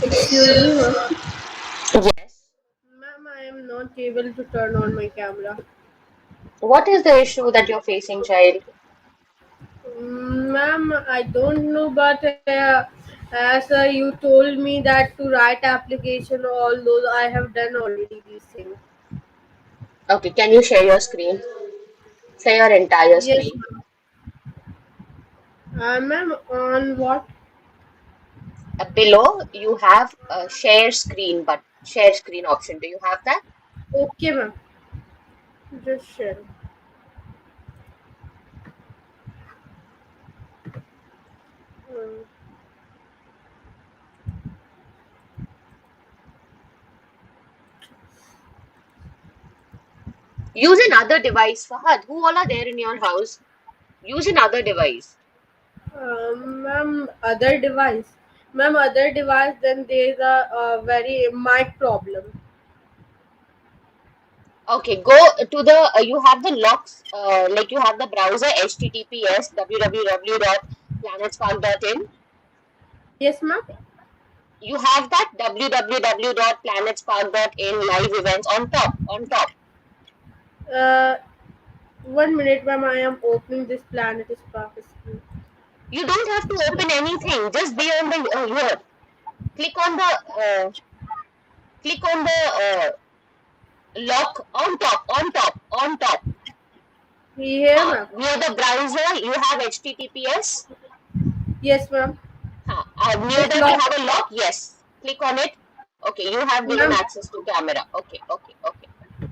Excuse me, ma'am. Yes. Ma'am, I am not able to turn on my camera. What is the issue that you're facing, child? Ma'am, I don't know, but as you told me that to write application, all those I have done already these things. Okay, can you share your screen? Share your entire Yes, screen. ma'am. Ma'am, on what? Below, you have a share screen, but share screen option. Do you have that? Okay, ma'am. Just share. Uh, Use another device, Fahad. Who all are there in your house? Use another device. ma'am, other device. Ma'am, other device. Then there is a very mic problem. Okay, go to the, you have the locks, like you have the browser https www.planetspark.in. Yes, ma'am. You have that www.planetspark.in live events on top. Uh, 1 minute, ma'am. I am opening this planet is Pakistan. You don't have to open anything. Just be on the here. Click on the lock on top. Here, ma'am. Near the browser, you have HTTPS. Yes, ma'am. Near Just that, you lock, have a lock. Yes. Click on it. Okay, you have given ma'am. access to camera. Okay.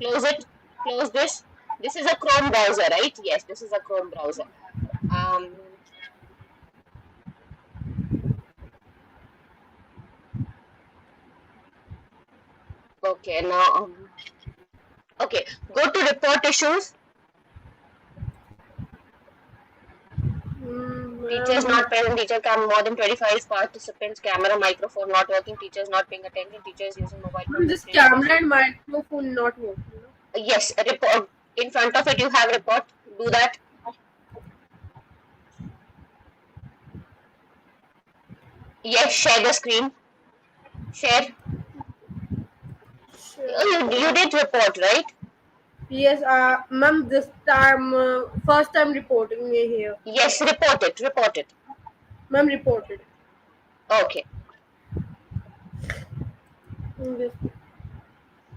Close it. Close this. This is a Chrome browser, right? Yes, this is a Chrome browser. Um. Okay. Now. Okay. Go to report issues. Teachers Ma'am. not present, teacher come more than 25 participants, camera, microphone not working, teachers not paying attention, teachers using mobile phone This display location. camera and microphone not working. No? Yes, a report. In front of it, you have report. Do that. Yes, share the screen. Share. Sure. Oh, you did report, right? Yes, ma'am. This time, first time reporting me here. Yes, report it. Report it. Ma'am reported. Okay. Yes.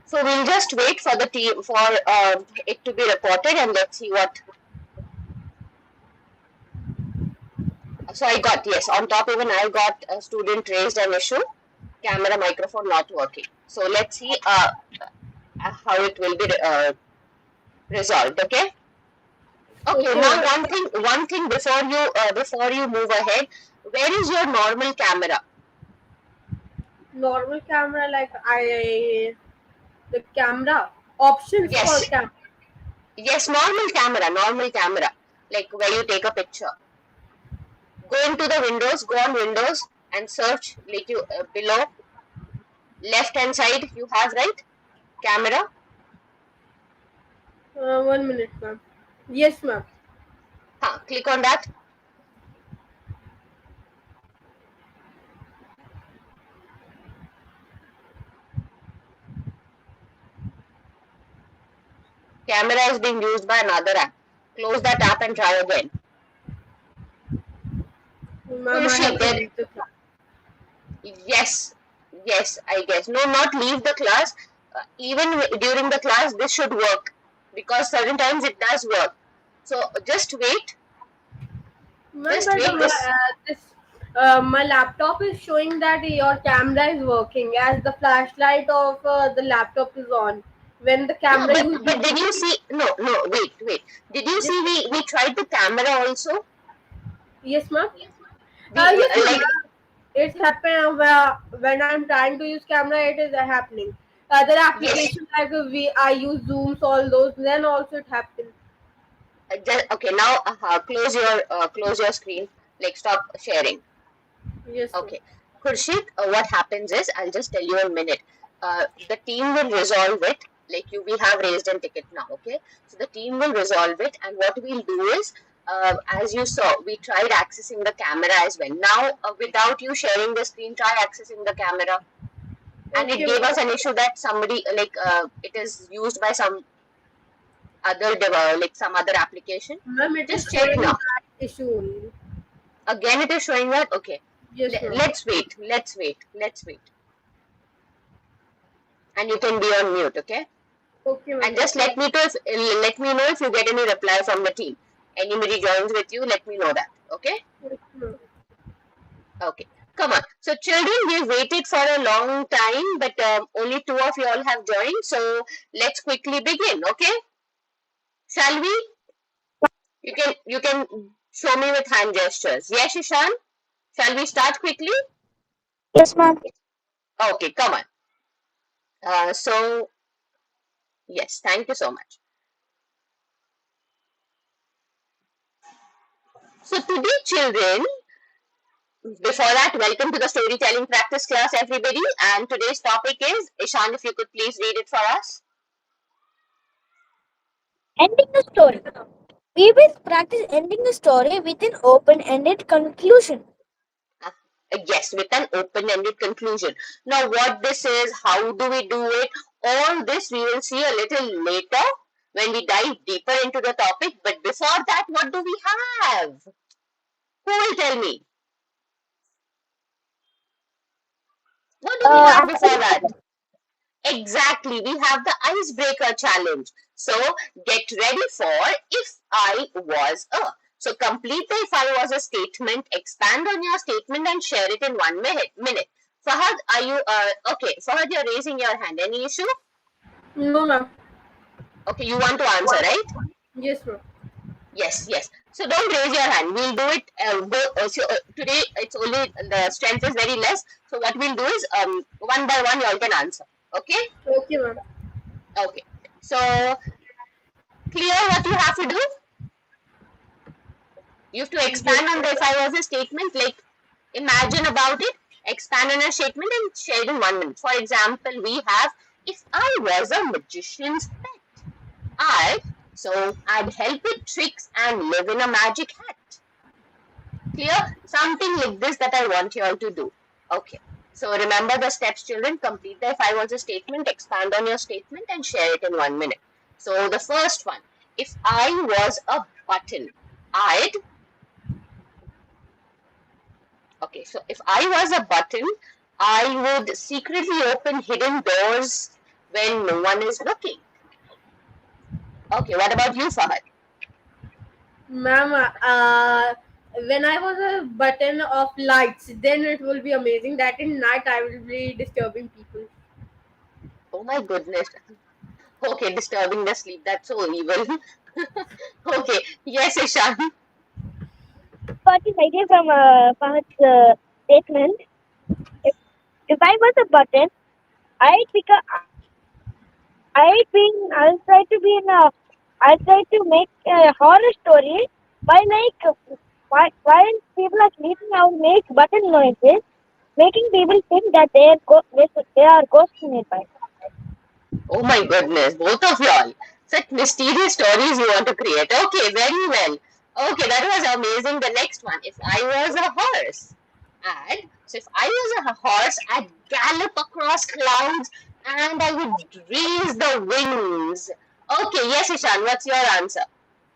So we'll just wait for the team for it to be reported and let's see what. So I got yes on top. Even I got a student raised an issue. Camera microphone not working. So let's see how it will be resolved. Okay. Okay. Okay, Now ma'am. one thing before you move ahead. Where is your normal camera? Normal camera, like I the camera options for Yes. camera. Yes. Normal camera. Like where you take a picture. Go into the Windows. Go on Windows and search like you below left hand side. You have right camera. 1 minute, ma'am. Yes, ma'am. Click on that. Camera is being used by another app. Close that app and try again. Ma'am, I Khurshid, have to there. leave the class. Yes, yes, I guess. No, not leave the class. Even during the class, this should work because certain times it does work. So just wait. Ma'am, Just but wait. This. my laptop is showing that your camera is working as the flashlight of the laptop is on. When the Yeah, camera is but did you see? No. Wait. Did you yes, see? We tried the camera also. yes, ma'am. Yes, We ma'am. like It's happened when I'm trying to use camera. It is happening. Other yes. applications like I use Zooms, all those. Then also it happens. Okay, now close your screen. Like stop sharing. Yes, ma'am. Okay. Khurshid, what happens is, I'll just tell you a minute. The team will resolve it. Like we have raised a ticket now, okay? So the team will resolve it, and what we'll do is, as you saw, we tried accessing the camera as well. Now, without you sharing the screen, try accessing the camera. And it Okay, gave ma'am. us an issue that somebody, it is used by some other, like some other application. Ma'am, it is Just check showing now. that issue only. Again, it is showing that, okay. Yes, ma'am. Let's wait. And you can be on mute, okay? Okay, ma'am. And just let me know if you get any reply from the team. Anybody joins with you, let me know that, okay? Okay, ma'am. Okay, come on. So, children, we've waited for a long time, but only two of you all have joined. So, let's quickly begin. Okay, shall we? You can show me with hand gestures. Yes, Ishan. Shall we start quickly? Yes, ma'am. Okay, come on. So, yes, thank you so much. So, today, children, before that, welcome to the storytelling practice class, everybody. And today's topic is Ishan. If you could please read it for us. Ending the story. We will practice ending the story with an open-ended conclusion. Uh, yes, with an open-ended conclusion. Now, what this is, how do we do it, all this we will see a little later when we dive deeper into the topic. But before that, what do we have? Who will tell me? What do we have before that? Exactly, we have the icebreaker challenge. So get ready for if I was a. So complete the if I was a statement, expand on your statement and share it in 1 minute. Fahad, are you okay? Fahad, you're raising your hand. Any issue? No, ma'am. Okay, you want to answer, right? Yes, ma'am. Yes. So don't raise your hand. We'll do it. Today it's only the strength is very less. So what we'll do is one by one you all can answer. Okay? Okay, ma'am. Okay. So clear what you have to do? You have to Yes, expand on the if I was a statement, like imagine about it, expand on a statement and share it in 1 minute. For example, we have if I was a magician's pet, I I'd help with tricks and live in a magic hat. Clear? Something like this that I want you all to do. Okay. So remember the steps, children. Complete the if I was a statement, expand on your statement, and share it in 1 minute. So the first one, if I was a button, I'd Okay, so if I was a button, I would secretly open hidden doors when no one is looking. Okay, what about you, Fahad? ma'am. When I was a button of lights, then it will be amazing. That in night I will be disturbing people. Oh my goodness. Okay, disturbing the sleep. That's so evil. Okay, yes, Ishan. Got this idea from Fahad's statement. If, if I was a button, I'll try to be in a, I'll try to make a horror story by while people are sleeping, I'll make button noises, making people think that they are ghosts nearby. Oh my goodness, both of y'all. Such mysterious stories you want to create. Okay, very well. Okay, that was amazing. The next one. If I was a horse, if I was a horse, I'd gallop across clouds and I would raise the wings. Okay, yes, Ishan, what's your answer?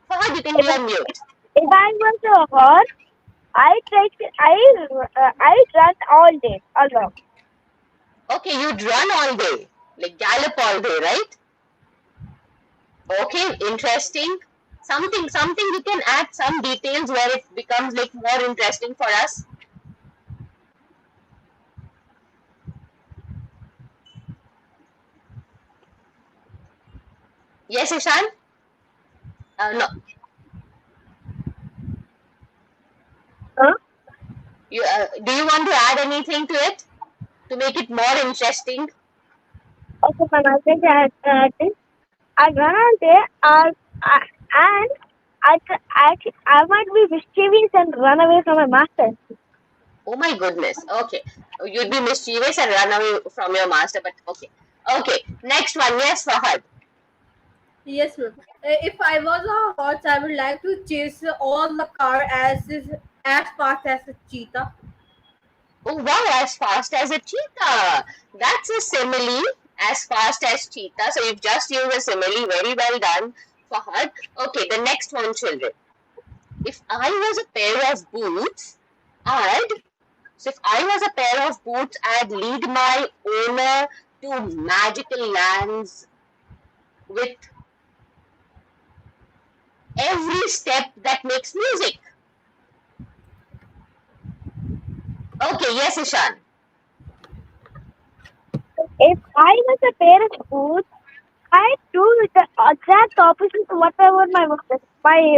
Fahad, you can If, be on mute. if I was a horse, I run all day along. Okay, you'd run all day, like gallop all day, right? Okay, interesting. Something you can add some details where it becomes like more interesting for us. Yes, Ishan? No, Huh? do you want to add anything to it to make it more interesting? Okay, fine. I'll take this. I run all day, and I might be mischievous and run away from my master. Oh my goodness. Okay. You'd be mischievous and run away from your master, but okay. Okay. Next one. Yes, Fahad. Yes, ma'am. If I was a horse, I would like to chase all the car as fast as a cheetah. Oh wow, as fast as a cheetah. That's a simile, as fast as cheetah. So you've just used a simile. Very well done, Fahad. Okay, the next one, children. If I was a pair of boots, I'd so if I was a pair of boots, I'd lead my owner to magical lands with every step that makes music. Okay, yes, Ishan. If I was a pair of boots, I do the exact opposite to whatever my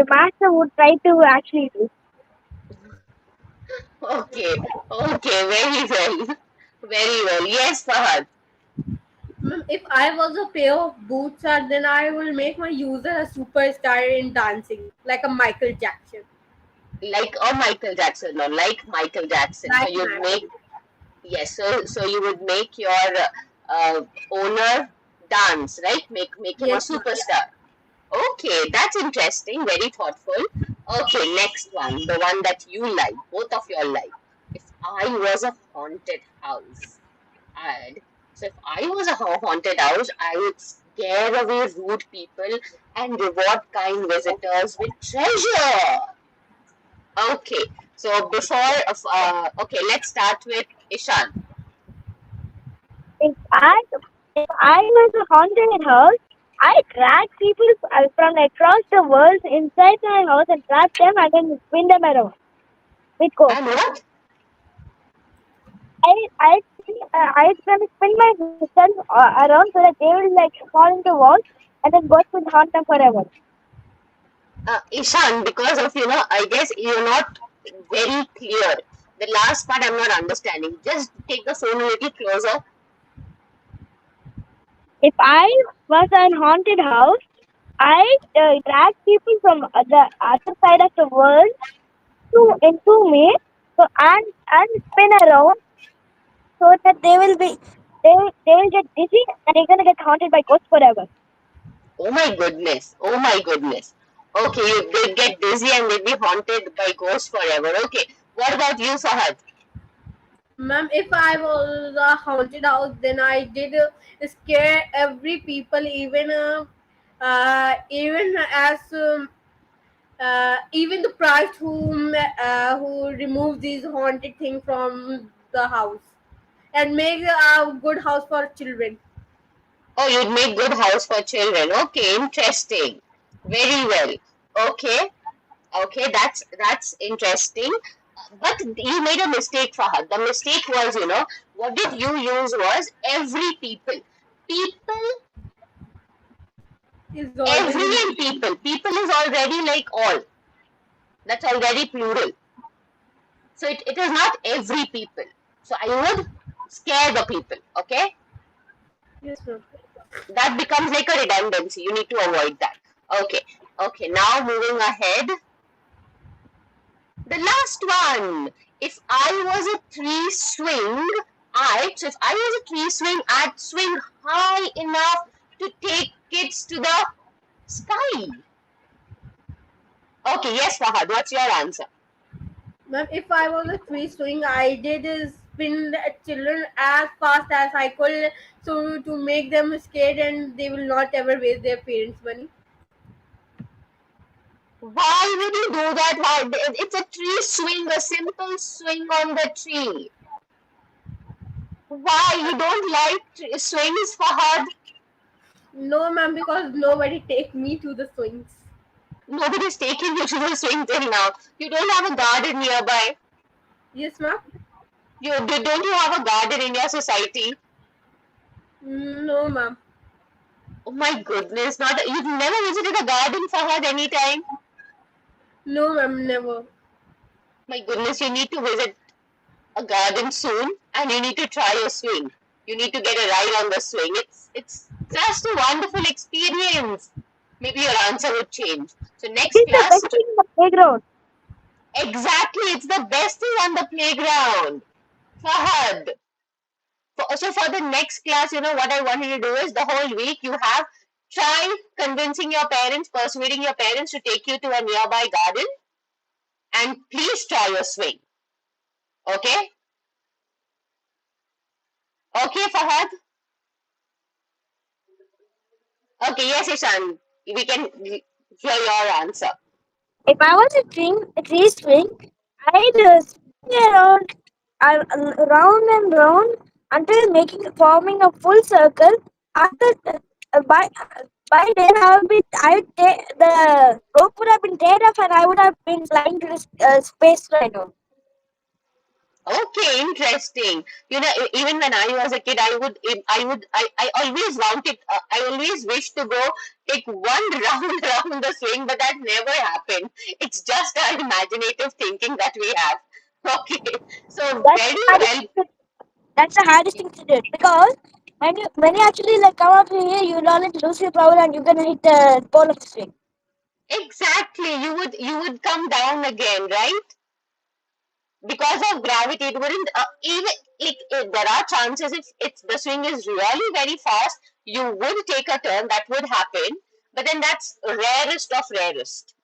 master would try to actually do. Okay, okay, very well. Very well. Yes, Fahad. Ma'am, if I was a pair of boots, then I will make my user a superstar in dancing, like a Michael Jackson. Like Michael Jackson, or like Michael Jackson. So Like you'd make Michael. yes. So you would make your owner dance, right? Make him a Yes, ma'am. superstar. Okay, that's interesting. Very thoughtful. Okay, next one, the one that you like, both of you all like. If I was a haunted house, I'd so if I was a haunted house, I would scare away rude people and reward kind visitors with treasure. Okay, so okay, let's start with Ishan. If I if I was a haunted house, I drag people from across the world inside my house and trap them and then spin them around with ghosts. And what? I gonna spin myself around so that they will like fall into walls and then ghosts will haunt them forever. Ishan, because of I guess you're not very clear. The last part I'm not understanding. Just take the phone a little closer. If I was an haunted house, I drag people from the other side of the world to into me, so and spin around so that they will get dizzy and they're gonna get haunted by ghosts forever. Oh my goodness. Oh my goodness. Okay, they'd get dizzy and they'd be haunted by ghosts forever. Okay. What about you, Fahad? Ma'am, if I was a haunted house, then I did scare every people, even as even the priest who removed these haunted thing from the house and make a good house for children. Oh, you'd make good house for children. Okay, interesting. Very well. Okay. Okay, that's interesting. But you made a mistake, Fahad. The mistake was, what did you use was every people. People, Is every already and people. People is already like all. That's already plural. So it is not every people. So I would scare the people. Okay, yes, ma'am. that becomes like a redundancy. You need to avoid that. Okay, okay. Now moving ahead, the last one. If I was a tree swing, if I was a tree swing, I'd swing high enough to take kids to the sky. Okay, yes, Fahad. What's your answer? Ma'am, if I was a tree swing, I did spin the children as fast as I could, so to make them scared and they will not ever waste their parents' money. Why would you do that? Why? It's a tree swing, a simple swing on the tree. Why you don't like swings, Fahad? No, ma'am, because nobody take me to the swings. Nobody's taking you to the swing till now. You don't have a garden nearby. Yes, ma'am. Don't you have a garden in your society? No, ma'am. Oh my goodness! You've never visited a garden, Fahad, anytime. No, ma'am, never. My goodness, you need to visit a garden soon, and you need to try a swing. You need to get a ride on the swing. It's just a wonderful experience. Maybe your answer would change. So It next is the class, best thing in the playground. exactly, it's the best thing on the playground. Fahad. So for the next class, what I want you to do is the whole week you have Try convincing your parents, persuading your parents to take you to a nearby garden, and please try your swing. Okay? Okay, Fahad? Okay, yes, Ishan. We can hear your answer. If I was a tree swing, I'd spin round and round until making forming a full circle. After by then, the rope would have been teared off, and I would have been flying to the space right now. Okay, interesting. Even when I was a kid, I always wanted, I always wished to go take one round around the swing, but that never happened. It's just our imaginative thinking that we have. Okay, so That's very the hardest well. thing that's the hardest thing to do because when you actually like come up here, you'll already lose your power and you're gonna hit the pole of the swing. Exactly, you would come down again, right? Because of gravity, it wouldn't even if there are chances if it's the swing is really very fast, you would take a turn, that would happen, but then that's rarest of rarest.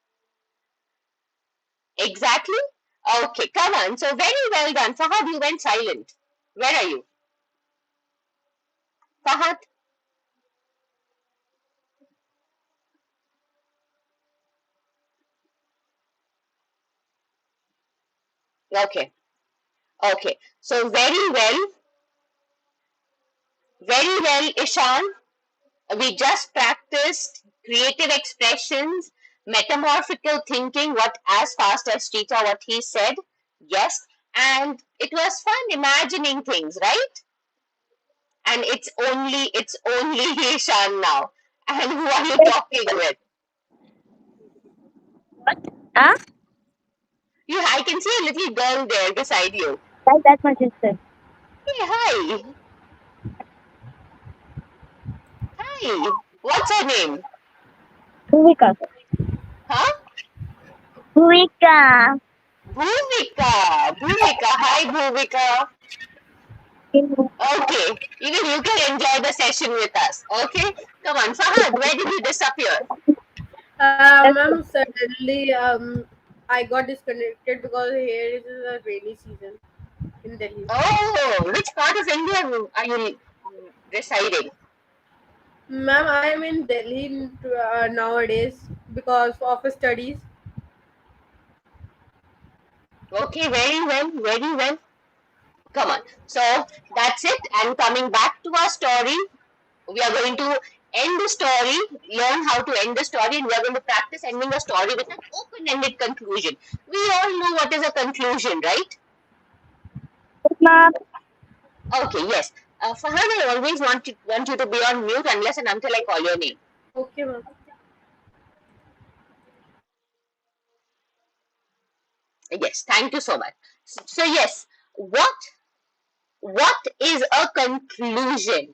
Exactly. Okay, come on. So very well done. Fahad, you went silent. Where are you? Fahad? Okay. Okay. So very well, Ishan. We just practiced creative expressions, metamorphical thinking, what as fast as Cheetah, what he said. Yes. And it was fun imagining things, right? And it's only Ishan now. And who are you talking with? What? Huh? I can see a little girl there beside you. That's my sister. Hey, hi. Hi. What's her name? Bhuvika. Huh? Bhuvika. Bhuvika. Bhuvika. Hi, Bhuvika. Okay. Even you can enjoy the session with us. Okay. Come on, Fahad. Where did you disappear? Ma'am, suddenly I got disconnected because here it is a rainy season in Delhi. Oh, which part of India are you residing? Ma'am, I am in Delhi nowadays because of studies. Okay, very well, very well. Come on. So that's it. And coming back to our story, we are going to end the story, learn how to end the story, and we are going to practice ending a story with an open-ended conclusion. We all know what is a conclusion, right? Yes, ma'am. Okay, yes. Farhan, I always want you to be on mute unless and until I call your name. Okay, ma'am. Yes, thank you so much. So yes, what is a conclusion?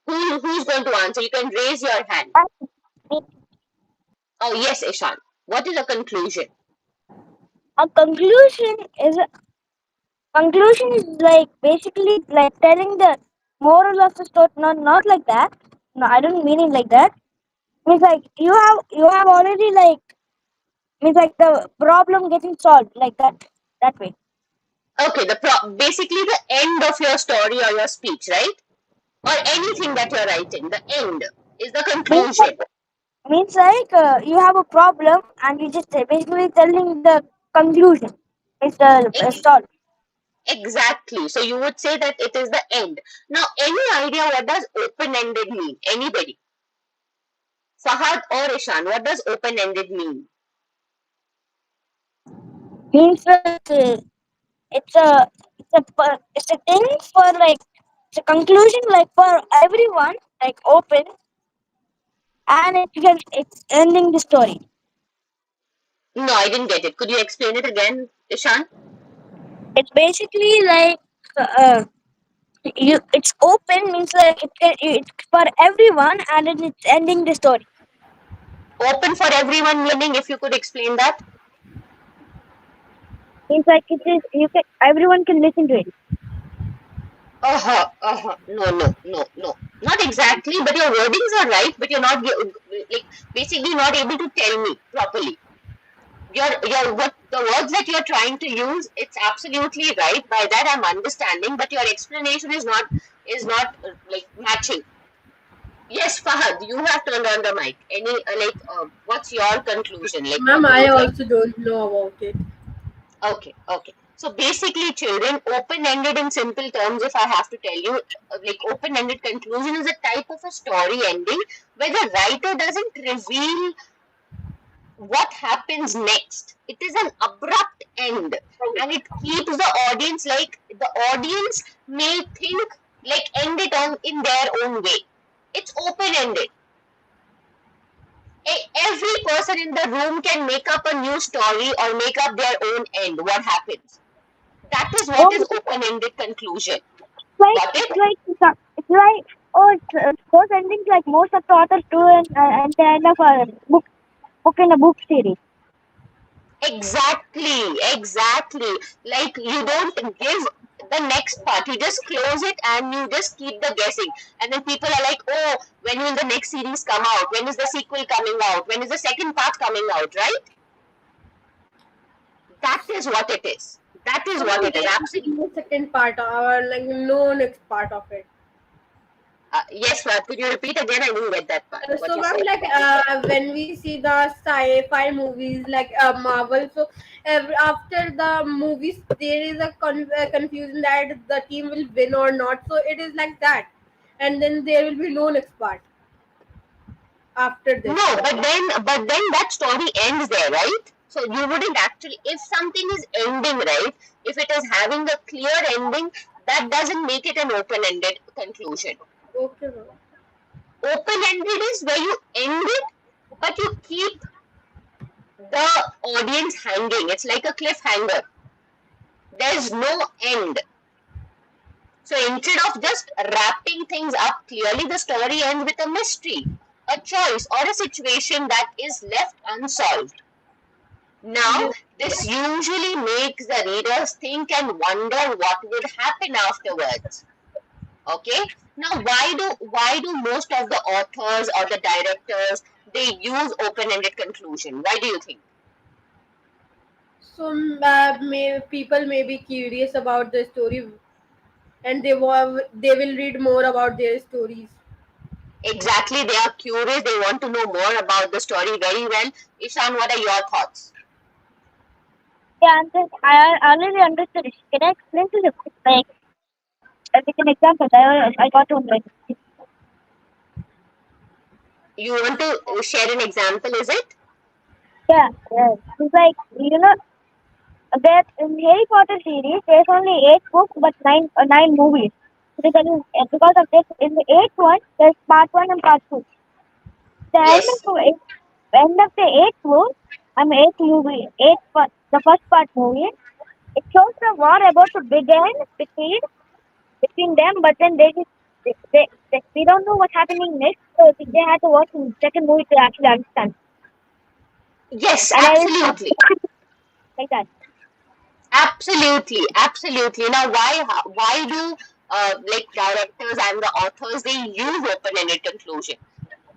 Who's going to answer? You can raise your hand. Oh yes, Ishan. What is a conclusion? A conclusion is like basically like telling the moral of the story. Not like that. No, I don't mean it like that. Means like you have already like means like the problem getting solved like that way. Okay, basically the end of your story or your speech, right? Or anything that you're writing. The end is the Means conclusion. like you have a problem and you just basically telling the conclusion. It's the Ex- solve. exactly. So you would say that it is the end. Now, any idea what does open-ended mean? Anybody? Fahad or Ishan, what does open-ended mean? Means like it's a thing for like it's a conclusion like for everyone like open and it's ending the story. No, I didn't get it. Could you explain it again, Ishan? It's basically like uh, it's open means like it's for everyone and then it's ending the story. Open for everyone meaning, if you could explain that. Means like it is you can everyone can listen to it. Uh-huh, uh-huh. No, no, no, no. Not exactly, but your wordings are right, but you're not like basically not able to tell me properly. Your what the words that you're trying to use, it's absolutely right. By that I'm understanding, but your explanation is not like matching. Yes, Fahad, you have turned on the mic. Any what's your conclusion? Like, Ma'am, what you I would like? also don't know about it. Okay, okay. So basically, children, open-ended in simple terms, if I have to tell you, like open-ended conclusion is a type of a story ending where the writer doesn't reveal what happens next. It is an abrupt end, and it keeps the audience, like the audience may think like end it on in their own way. It's open-ended. Every person in the room can make up a new story or make up their own end. What happens? That is what Oh, is open-ended conclusion. like Got it's it? like it's like those endings like most of the authors do in the end of a book in a book series. Exactly, exactly. Like you don't give the next part, you just close it and you just keep the guessing. And then people are like, oh, when will the next series come out? When is the sequel coming out? When is the second part coming out, right? That is what it is. That is So what ma'am, it is. there will be Absolutely. no second part or like no next part of it. Yes, could you repeat again? I didn't get that part. What So you ma'am, said. like when we see the sci-fi movies like Marvel, so after the movies there is a confusion that the team will win or not. So it is like that, and then there will be no next part after this. No, but then that story ends there, right? So you wouldn't actually, if something is ending, right? If it is having a clear ending, that doesn't make it an open-ended conclusion. Okay, ma'am. Open-ended is where you end it, but you keep the audience hanging. It's like a cliffhanger. There's no end. So instead of just wrapping things up clearly, the story ends with a mystery, a choice, or a situation that is left unsolved. Now, Yes. this usually makes the readers think and wonder what would happen afterwards. Okay. Now, why do most of the authors or the directors they use open-ended conclusion? Why do you think? So people may be curious about the story, and they will read more about their stories. Exactly, they are curious. They want to know more about the story very well. Ishan, what are your thoughts? Yeah, and then I already understood it. Can I explain to you? Like, with an example, I got to like, You want to share an example? Is it? yeah, yeah. It's like there in Harry Potter series, there's only 8 books but nine movies. Because of this, in the eighth one, there's part 1 and part 2. The Yes. end of the eighth book, eighth movie, the first part movie, it shows the war about to begin between them, but then we don't know what's happening next, so they had to watch the second movie to actually understand. Yes, And I absolutely. like that. Absolutely, absolutely. Now, why do like directors and the authors they use open-ended conclusion?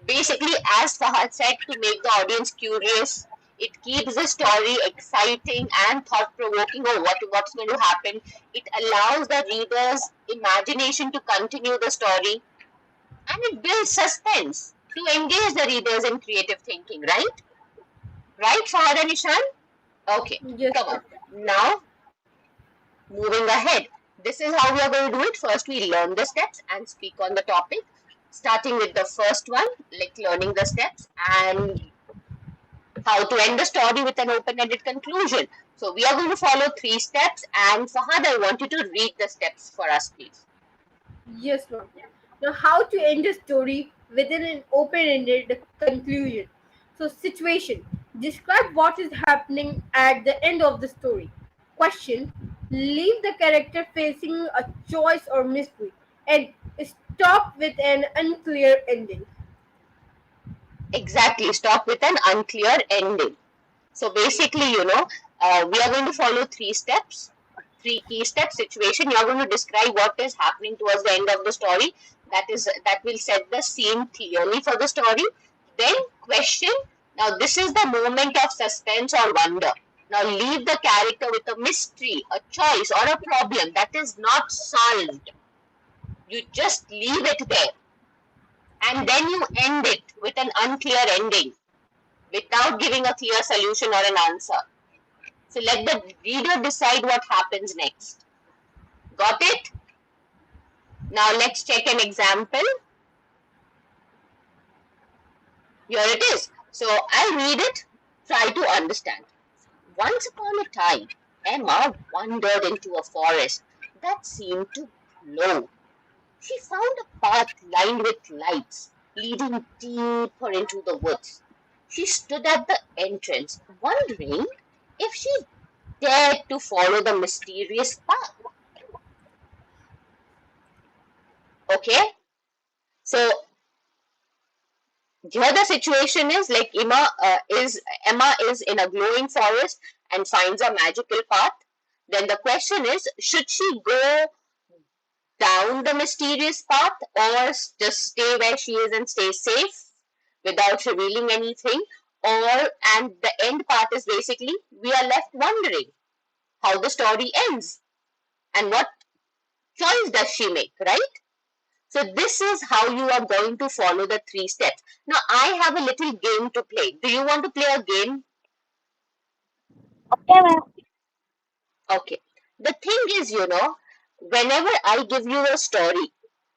Basically, as Fahad said, to make the audience curious, it keeps the story exciting and thought-provoking. Or what's going to happen? It allows the reader's imagination to continue the story, and it builds suspense to engage the readers in creative thinking. Right, right, Fahad and Ishan. Okay, Yes, come on. ma'am. Now moving ahead. This is how we are going to do it. First, we learn the steps and speak on the topic, starting with the first one, like learning the steps and how to end the story with an open-ended conclusion. So we are going to follow 3 steps. And Fahad, I want you to read the steps for us, please. Yes, ma'am. Now, how to end a story within an open-ended conclusion. So, situation. Describe what is happening at the end of the story. Question. Leave the character facing a choice or mystery, and stop with an unclear ending. Exactly. Stop with an unclear ending. So basically, we are going to follow 3 steps, 3 key steps situation. You are going to describe what is happening towards the end of the story. that will set the scene clearly for the story. Then question. Now this is the moment of suspense or wonder. Now leave the character with a mystery, a choice, or a problem that is not solved. You just leave it there, and then you end it with an unclear ending without giving a clear solution or an answer. So let the reader decide what happens next. Got it? Now let's check an example. Here it is. So I'll read it, try to understand. Once upon a time, Emma wandered into a forest that seemed to glow. She found a path lined with lights, leading deeper into the woods. She stood at the entrance, wondering if she dared to follow the mysterious path. Okay, so here the situation is like Emma is in a glowing forest and finds a magical path. Then the question is, should she go down the mysterious path or just stay where she is and stay safe without revealing anything? Or and the end part is basically we are left wondering how the story ends and what choice does she make, right? So this is how you are going to follow the 3 steps. Now I have a little game to play. Do you want to play a game? Okay, ma'am. Okay. The thing is, whenever I give you a story,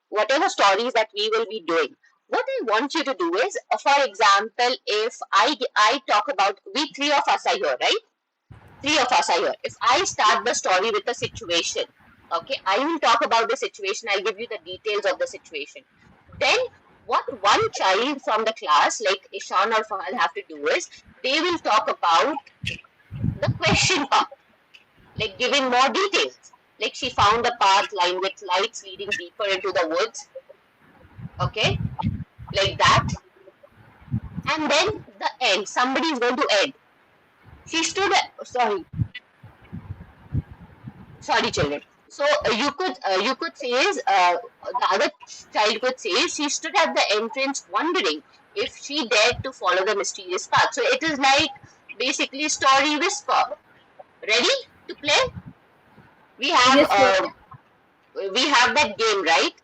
whatever stories that we will be doing, what I want you to do is, for example, if I talk about, we three of us are here, right? Three of us are here. If I start the story with a situation, okay, I will talk about the situation. I'll give you the details of the situation. Then what one child from the class, like Ishan or Fahal, have to do is they will talk about the question part, like giving more details. Like she found a path lined with lights leading deeper into the woods. Okay, like that. And then the end. Somebody is going to end. She stood. Sorry, children. So you could say is the other child could say she stood at the entrance wondering if she dared to follow the mysterious path. So it is like basically story whisper. Ready to play? We have Yes, ma'am. that game, right?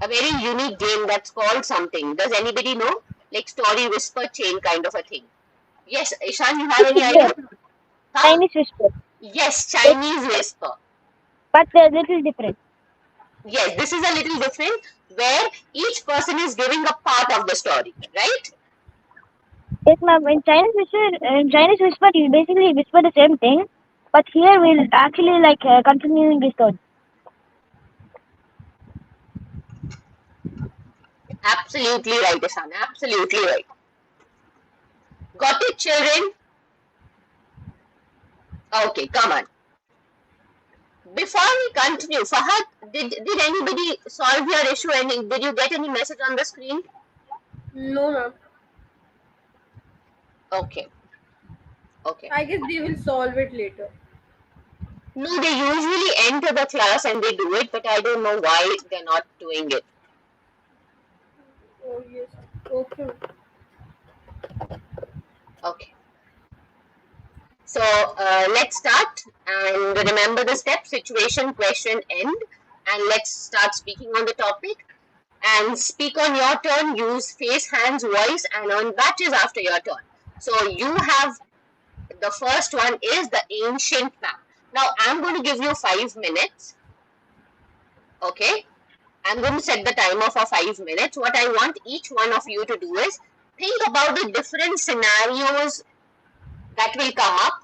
A very unique game that's called something. Does anybody know? Like story whisper chain kind of a thing. Yes, Ishan, you have any idea? Yes, Whisper. ma'am. Huh? Chinese whisper. Yes, Yes, Chinese whisper. but they're little different. Yes, this is a little different where each person is giving a part of the story, right? Yes, ma'am. In Chinese whisper, you basically whisper the same thing, but here we'll actually like continuing the story. Absolutely right, Ishan. Absolutely right. Got it, children? Okay, come on. Before we continue, Fahad, did anybody solve your issue? Did you get any message on the screen? No, ma'am. Okay, okay. I guess they will solve it later. No, they usually enter the class and they do it, but I don't know why they're not doing it. Oh, yes. Okay. Okay. So let's start and remember the step: situation, question, end. And let's start speaking on the topic. And speak on your turn, use face, hands, voice, and earn badges after your turn. So you have the first one is the ancient map. Now I'm going to give you 5 minutes. Okay. I'm going to set the timer for 5 minutes. What I want each one of you to do is think about the different scenarios that will come up.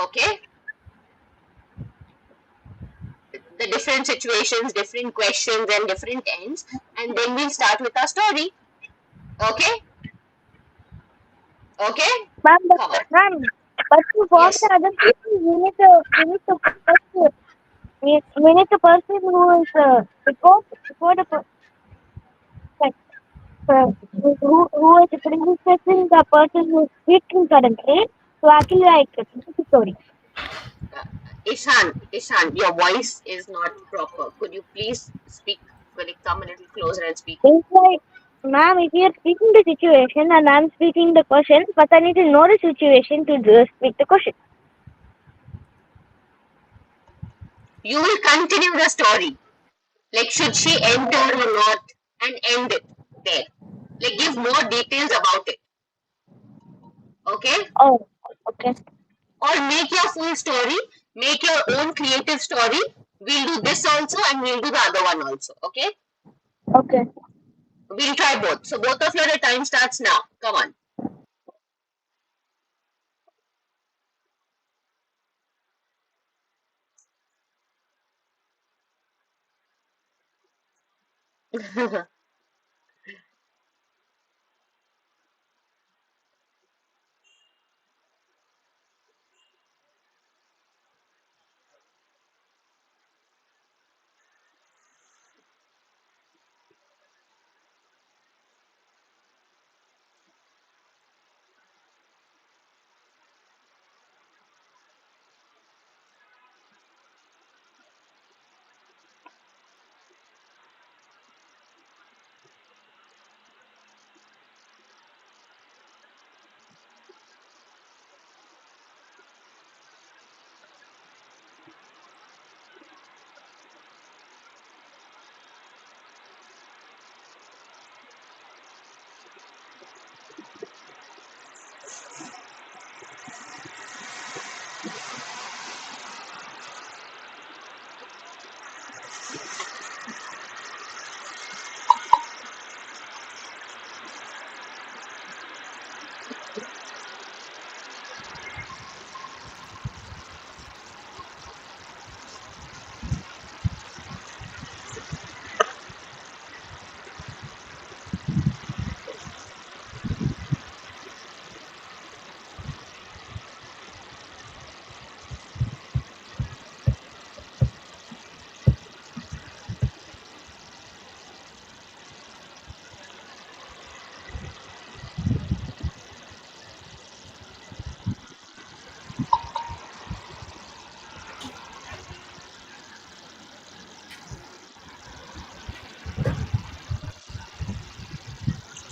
Okay. The different situations, different questions, and different ends. And then we'll start with our story. Okay. Okay. Ma'am, Come on. but to form Yes. the other people, we need the person who is before the like, who is predecessing the person who is speaking currently to actually like finish the story. Ishan, your voice is not proper. Could you please speak? Will you come a little closer and speak? It's like, ma'am, if you're speaking the situation and I'm speaking the question, but I need to know the situation to speak the question. You will continue the story. Like, should she enter or not, and end it there. Like, give more details about it. Okay? Oh, okay. Or make your full story, make your own creative story. We'll do this also, and we'll do the other one also. Okay? Okay. We'll try both. So, both of your time starts now. Come on.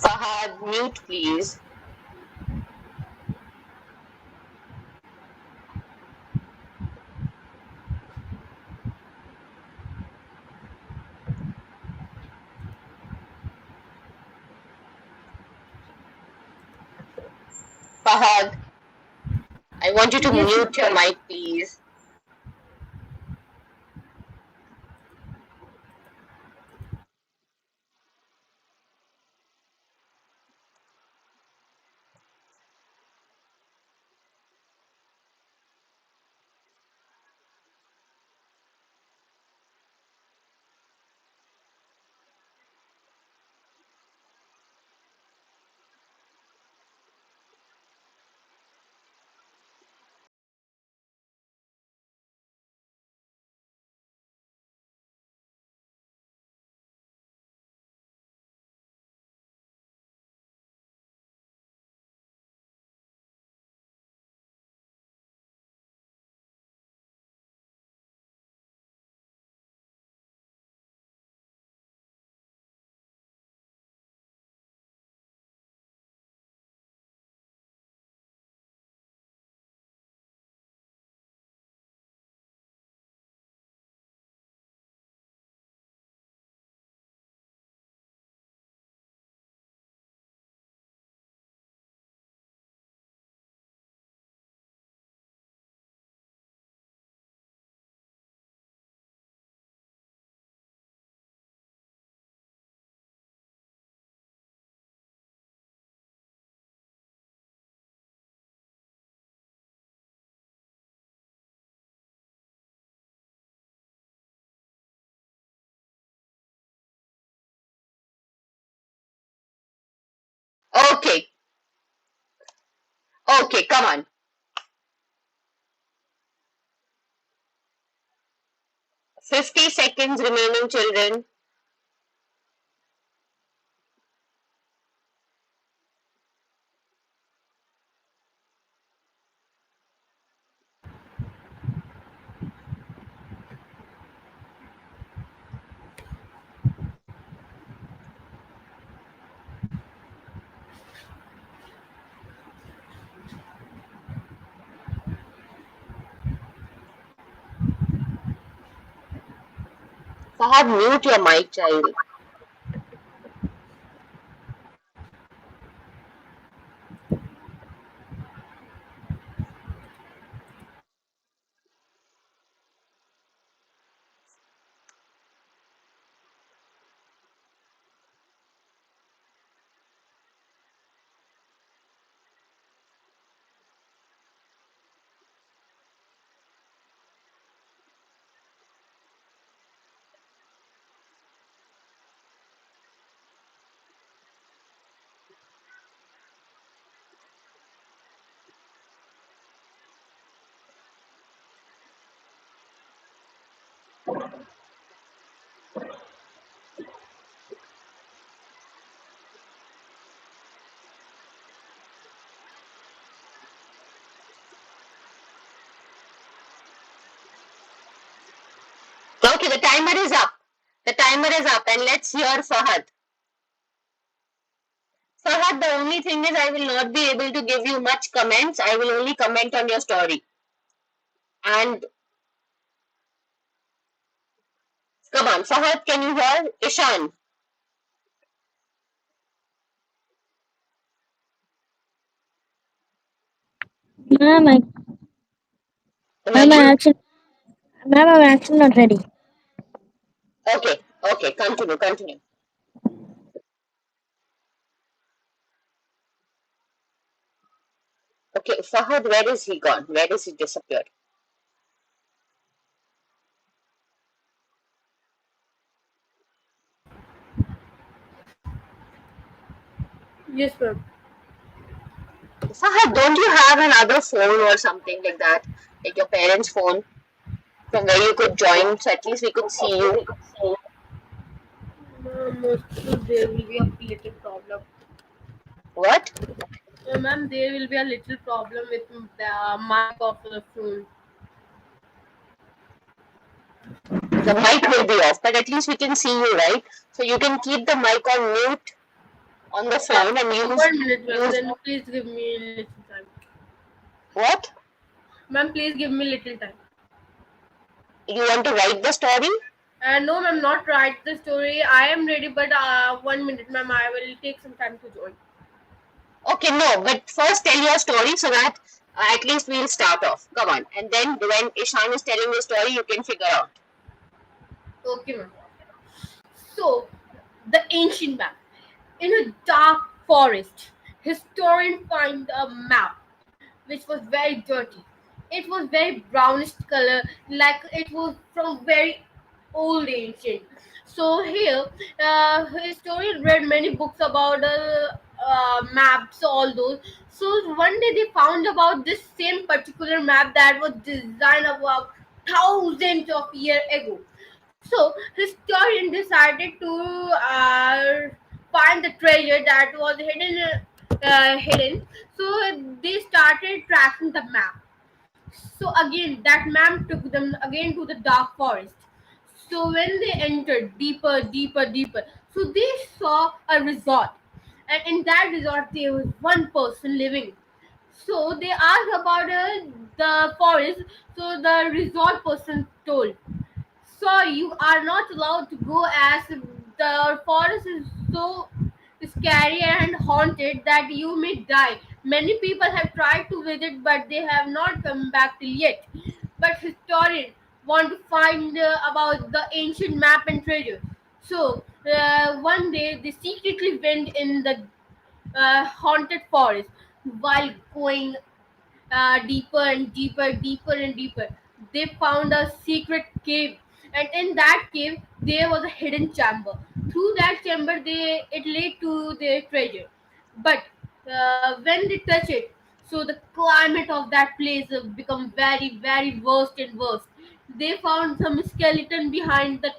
Fahad, mute, please. Fahad, I want you to Yes, mute ma'am. your mic, please. Okay, okay, come on. 50 seconds remaining, children. Fahad, mute your mic, child. Okay, the timer is up. The timer is up, and let's hear Fahad. Fahad, the only thing is I will not be able to give you much comments. I will only comment on your story. And come on, Fahad, can you hear? Ishan, Ma'am, ma'am, ready? I'm actually not ready. Okay, okay, continue, continue. Okay, Fahad, where is he gone? Where is he disappeared? Yes, ma'am. Fahad, don't you have another phone or something like that? Like your parents' phone from where you could join so at least we could see you? So there will be a little problem. What? Ma'am, there will be a little problem with the mic of the phone. The mic will be off, but at least we can see you, right? So you can keep the mic on mute on the phone and use 1 minute, ma'am. use Then please give me little time. what? Ma'am, please give me little time. You want to write the story? No, ma'am, not write the story. I am ready, but 1 minute, ma'am. I will take some time to join. Okay, no, but first tell your story so that at least we'll start off. Come on. And then when Ishan is telling the story, you can figure out. Okay, ma'am. So, the ancient map. In a dark forest, historians find a map which was very dirty. It was very brownish color, like it was from very old ancient. So here, historian read many books about maps, all those. So one day they found about this same particular map that was designed about thousands of years ago. So historian decided to find the treasure that was hidden. So they started tracking the map. So again, that map took them again to the dark forest. So when they entered deeper, so they saw a resort, and in that resort there was one person living. So they asked about the forest. So the resort person told, so you are not allowed to go as the forest is so scary and haunted that you may die. Many people have tried to visit but they have not come back till yet. But historians want to find about the ancient map and treasure. So one day they secretly went in the haunted forest. While going deeper and deeper, they found a secret cave, and in that cave there was a hidden chamber. Through that chamber, it led to their treasure. But when they touch it, so the climate of that place become very worse and worse. They found some skeleton behind the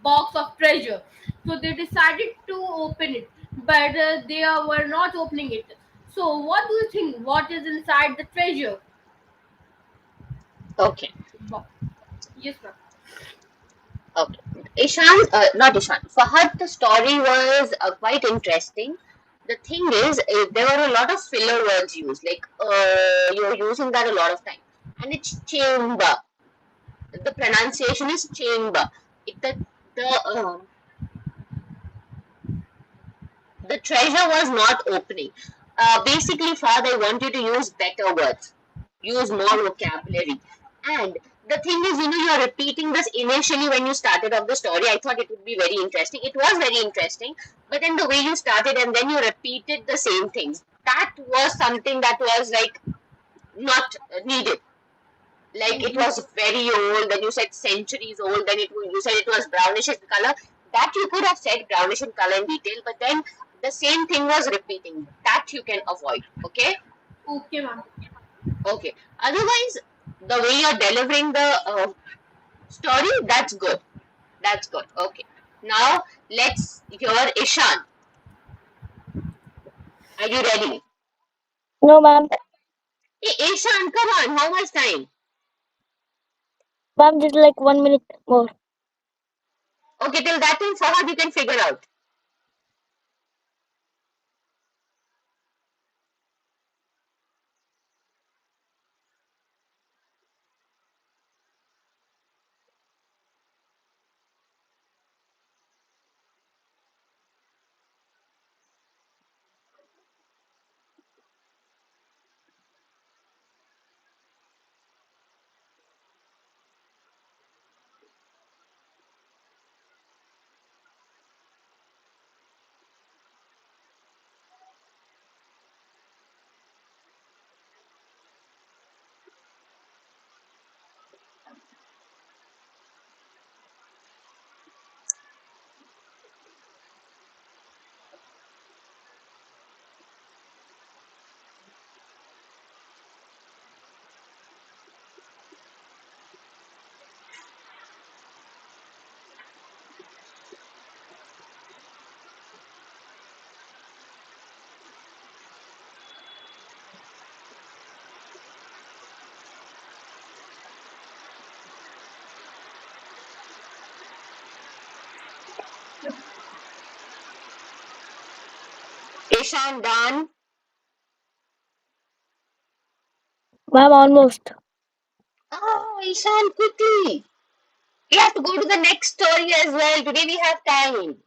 box of treasure. So they decided to open it, but they were not opening it. So what do you think? What is inside the treasure Okay, box? Yes, ma'am. okay. Ishan, not Ishan. Fahad, the story was quite interesting. The thing is, there were a lot of filler words used. Like you're using that a lot of time, and it's chamber. The pronunciation is chamber. It, the the treasure was not opening. Basically, Fahad, I want you to use better words, use more vocabulary. And the thing is, you're repeating this initially when you started off the story. I thought it would be very interesting. It was very interesting, but then the way you started and then you repeated the same things, that was something that was like not needed. Like it was very old, then you said centuries old, then you said it was brownish in color. That you could have said brownish in color in detail, but then the same thing was repeating. That you can avoid. Okay? Okay, ma'am. Okay. Otherwise, the way you're delivering the story, that's good. That's good. Okay. Now let's hear Ishan. Are you ready? No, ma'am. Hey, Ishan, come on. How much time? Ma'am, just like 1 minute more. Okay, till that time, Fahad, you can figure out. Ishan, done. Ma'am, almost. Oh, Ishan, quickly. We have to go to the next story as well. Today we have time.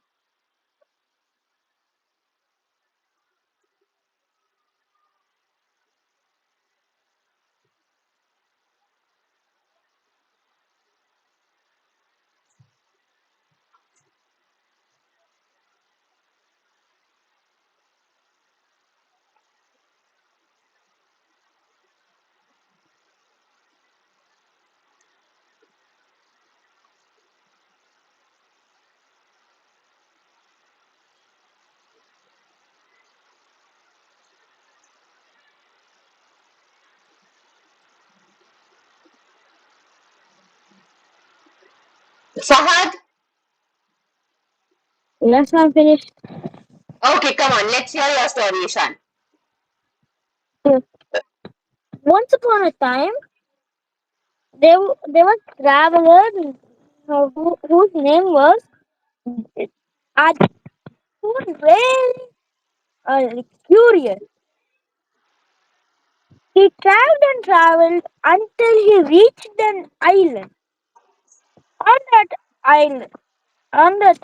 Fahad? Yes, ma'am, finished. Okay, come on. Let's hear your story, Ishan. Yes. Once upon a time, there was a traveler whose name was Ad, who was very curious. He traveled and traveled until he reached an island. On that island, on that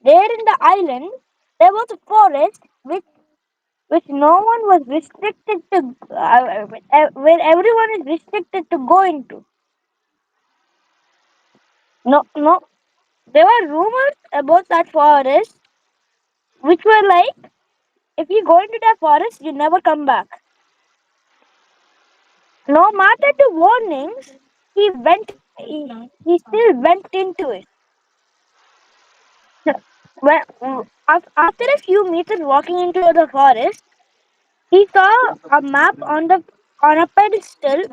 there in the island, there was a forest which no one was restricted to, where everyone is restricted to go into. No, no, there were rumors about that forest, which were like, if you go into that forest, you never come back. No matter the warnings, he still went into it. After a few meters walking into the forest, he saw a map on a pedestal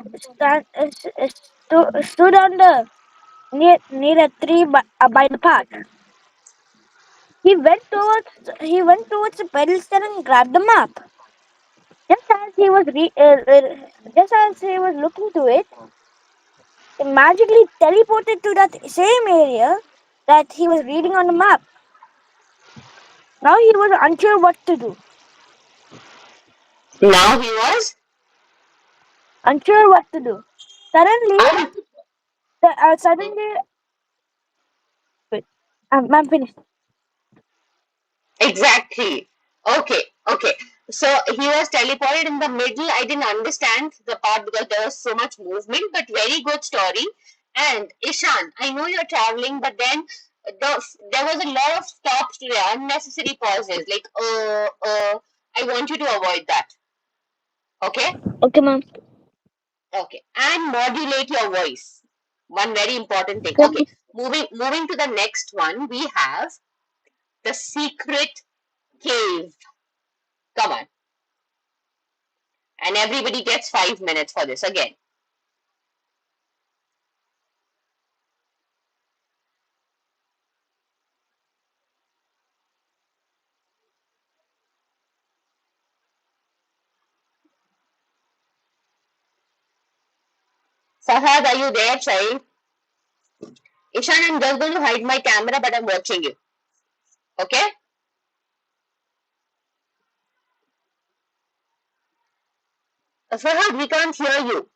stood on the near a tree by the path. He went towards the pedestal and grabbed the map. Just as he was just as he was looking to it, he magically teleported to that same area that he was reading on the map. Now he was unsure what to do. Now he was Unsure what to do. Suddenly, un- suddenly I'm finished. Exactly. Okay, okay. So he was teleported in the middle. I didn't understand the part because there was so much movement, but very good story. And Ishan, I know you're traveling, but then there was a lot of stops today, unnecessary pauses. Like, I want you to avoid that. Okay? Okay, ma'am. Okay. And modulate your voice. One very important thing. Okay, Okay. Moving to the next one, we have the secret cave. Come on. And everybody gets 5 minutes for this again. Fahad, are you there, child? Ishan, I'm just going to hide my camera, but I'm watching you. Okay? Fahad, we can't hear you.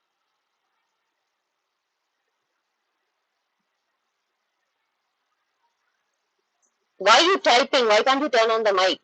Why are you typing? Why can't you turn on the mic?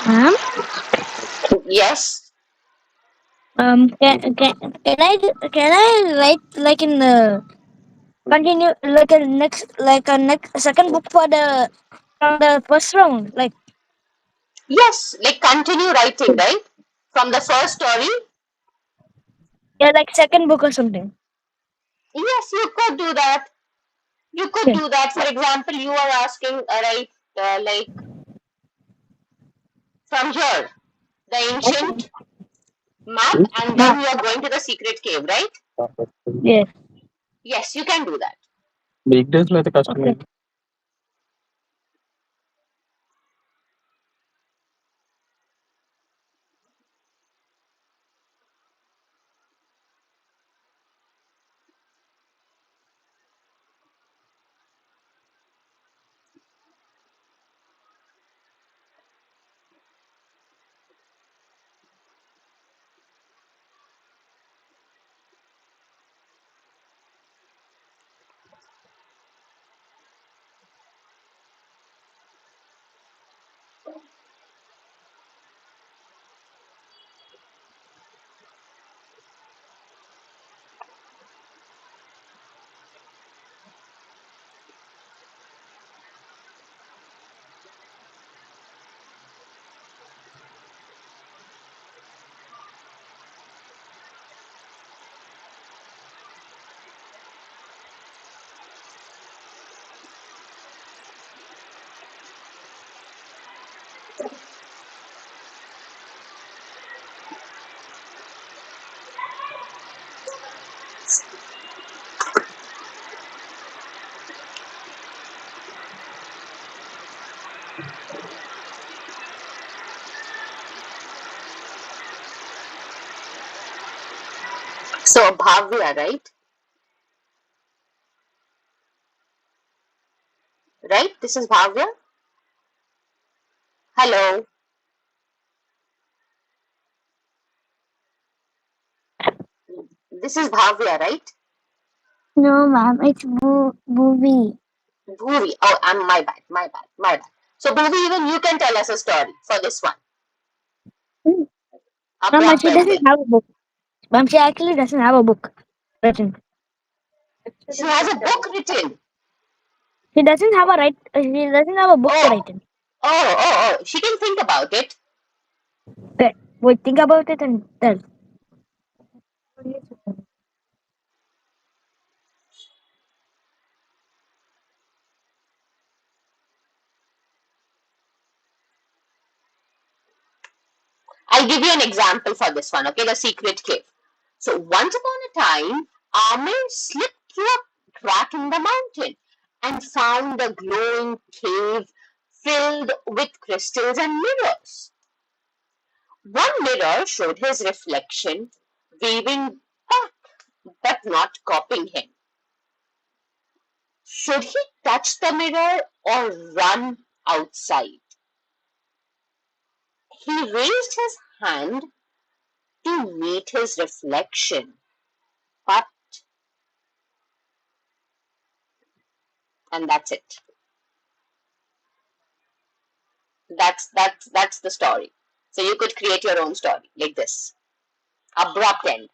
ma'am. Yes. Can I write like in the continue like a next second book for the from the first round, like Yes. Like continue writing, right? From the first story. yeah, like second book or something. Yes, you could do that. You could Okay. do that. For example, you are asking, right, like from here, the ancient map, and then you are going to the secret cave, right? Yes. Yes, you can do that. Weekdays like the customer. Okay. Bhavya, right? Right? This is Bhavya. Hello. This is Bhavya, right? No, ma'am, it's Bhuvi. Bhuvi. Oh, my bad, my bad, my bad. So Bhuvi, even you can tell us a story for this one. Mm. A Ma'am, proper she doesn't ending. have a book. Ma'am, she actually doesn't have a book written. She has a book written. She doesn't have a book Oh, written. oh. She can think about it. Okay, wait, think about it and tell. I'll give you an example for this one, okay? The secret cave. So once upon a time, Amir slipped through a crack in the mountain and found a glowing cave filled with crystals and mirrors. One mirror showed his reflection waving back, but not copying him. Should he touch the mirror or run outside? He raised his hand to meet his reflection, but, and that's it. That's the story. So you could create your own story like this. Abrupt end.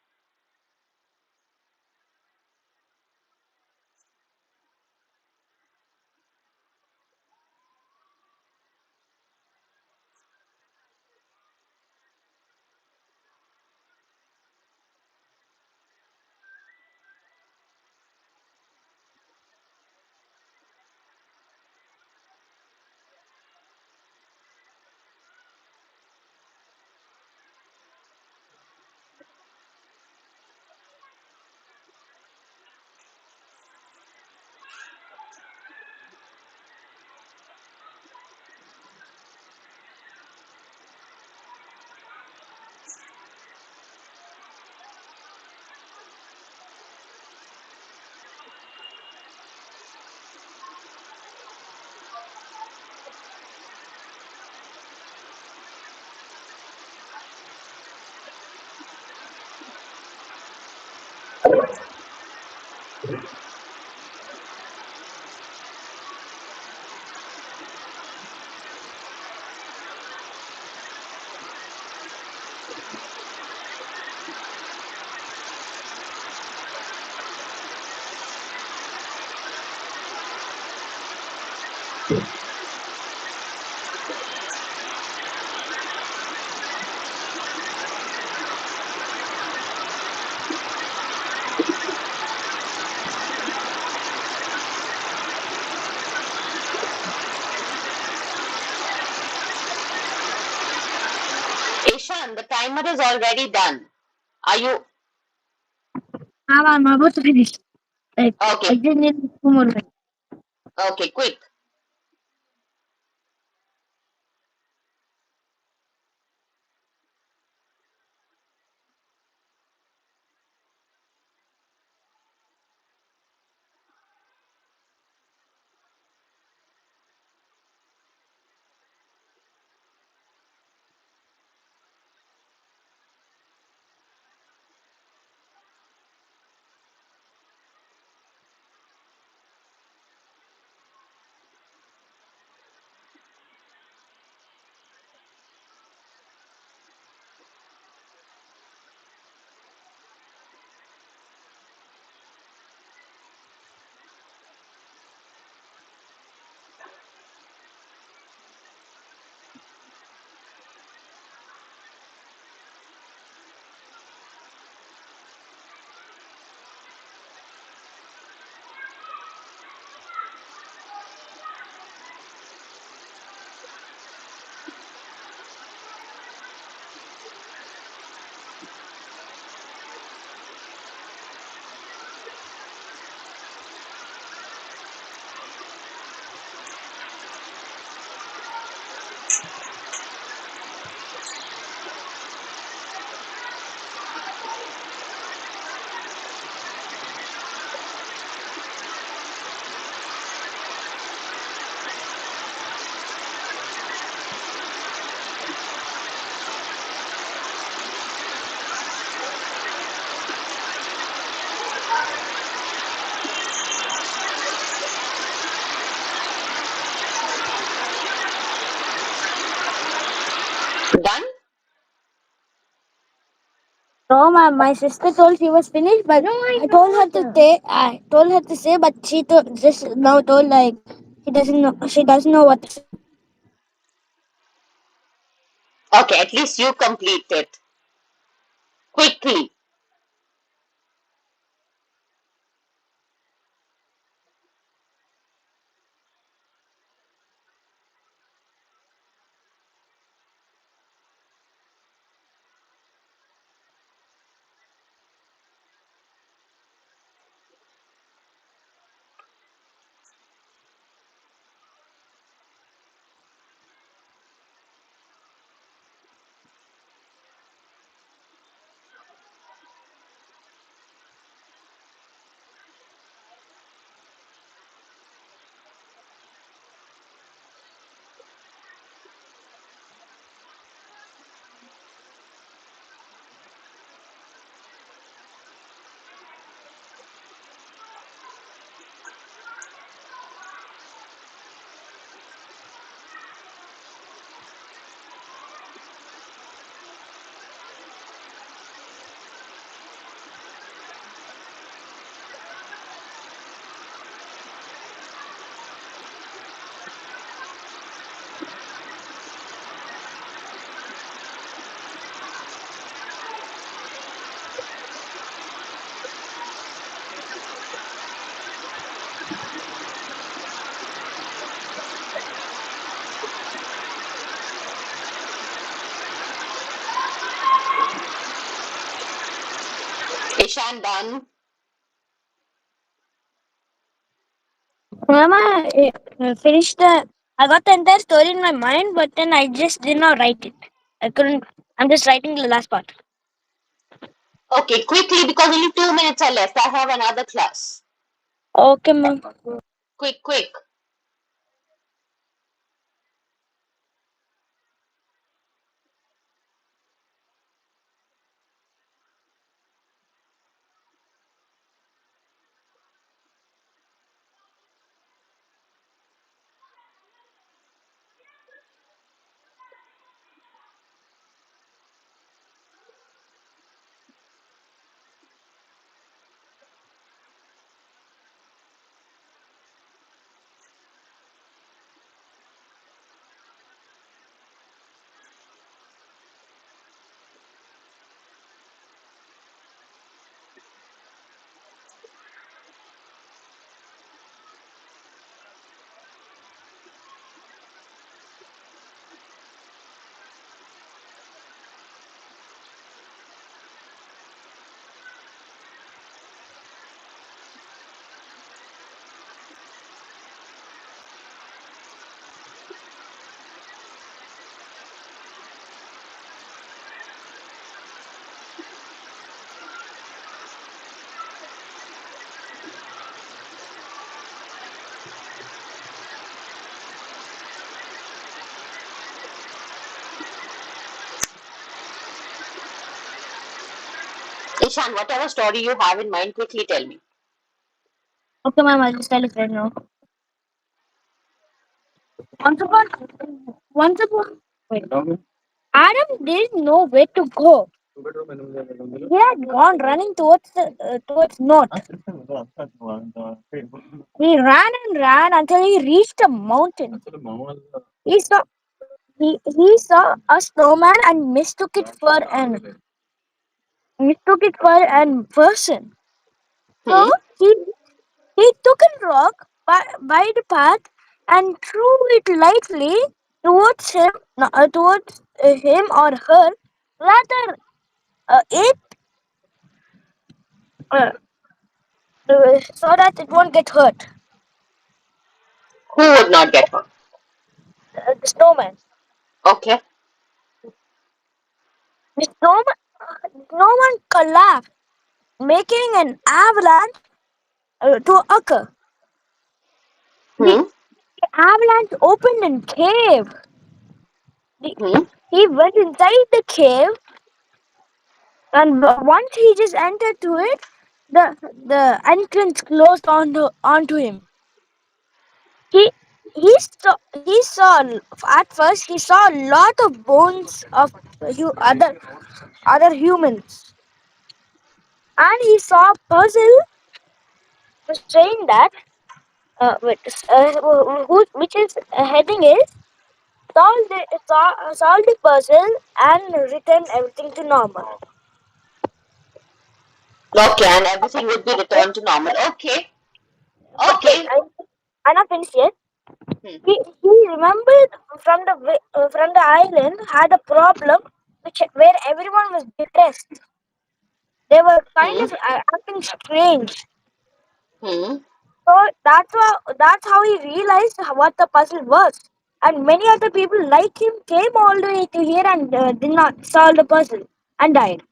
Ishan, the timer is already done. Are you Ma'am, I'm about to finish. Like, I okay? just need 2 more minutes. Okay, quick. Done? No, ma'am. My sister told she was finished, but I told her to say, but just now told like she doesn't know. She doesn't know what to say. Okay, at least you complete it quickly. Ishan, done. Mama, finished the. I got the entire story in my mind, but then I just did not write it. I couldn't. I'm just writing the last part. Okay, quickly because only 2 minutes are left. I have another class. Okay, ma'am. Quick, quick. Ishan, whatever story you have in mind, quickly tell me. Okay, ma'am. I'll just tell it right now. Once upon, once upon. Wait. Adam didn't know where to go. He had gone running towards north. He ran and ran until he reached a mountain. He saw he saw a snowman and mistook it for an person. So Hmm? he he took a rock by the path and threw it lightly towards him or her, rather it uh, so that it won't get hurt. Who would not get hurt? The snowman. Okay. The snowman collapsed, making an avalanche to occur. The Hmm? avalanche opened in cave. The, Hmm? he went inside the cave, and once he just entered to it, the entrance closed onto him. He he saw at first he saw a lot of bones of other humans, and he saw a puzzle saying that which is heading is solve the puzzle and return everything to normal. Okay, and everything would be returned to normal. Okay, But wait, okay. I'm not finished yet. Hmm. He remembered from the island had a problem where everyone was depressed. They were kind Hmm. of acting strange. Hmm. So that's how he realized what the puzzle was. And many other people like him came all the way to here and did not solve the puzzle and died.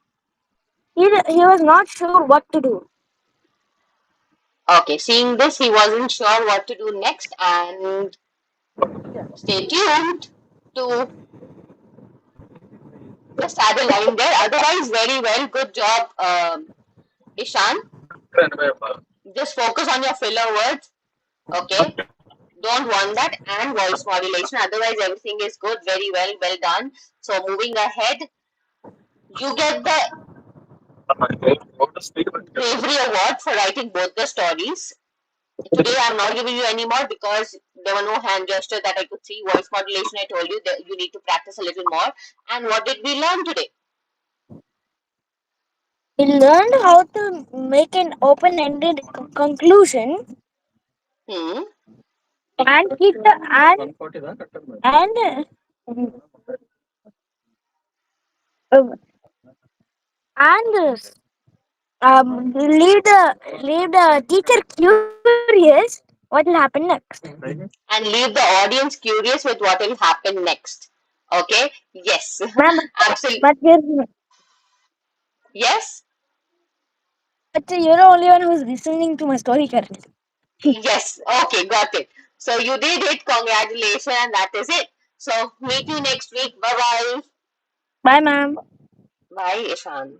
He was not sure what to do. Okay, seeing this, he wasn't sure what to do next, and stay tuned to just add a line there. Otherwise, very well, good job, Ishan. Just focus on your filler words, okay? Don't want that, and voice modulation. Otherwise, everything is good, very well, well done. So, moving ahead, you get the bravery award for writing both the stories. Today, I'm not giving you any more because there were no hand gestures that I could see. Voice modulation, I told you that you need to practice a little more. And what did we learn today? He learned how to make an open-ended conclusion Hmm. and keep the uh, and leave the teacher curious what will happen next. And leave the audience curious with what will happen next. Okay? Yes. Ma'am, Absolutely. but Yes. you're the only one who's listening to my story currently. Yes. Okay. Got it. So you did it. Congratulations. And that is it. So meet you next week. Bye bye. Bye, ma'am. Bye, Ishan.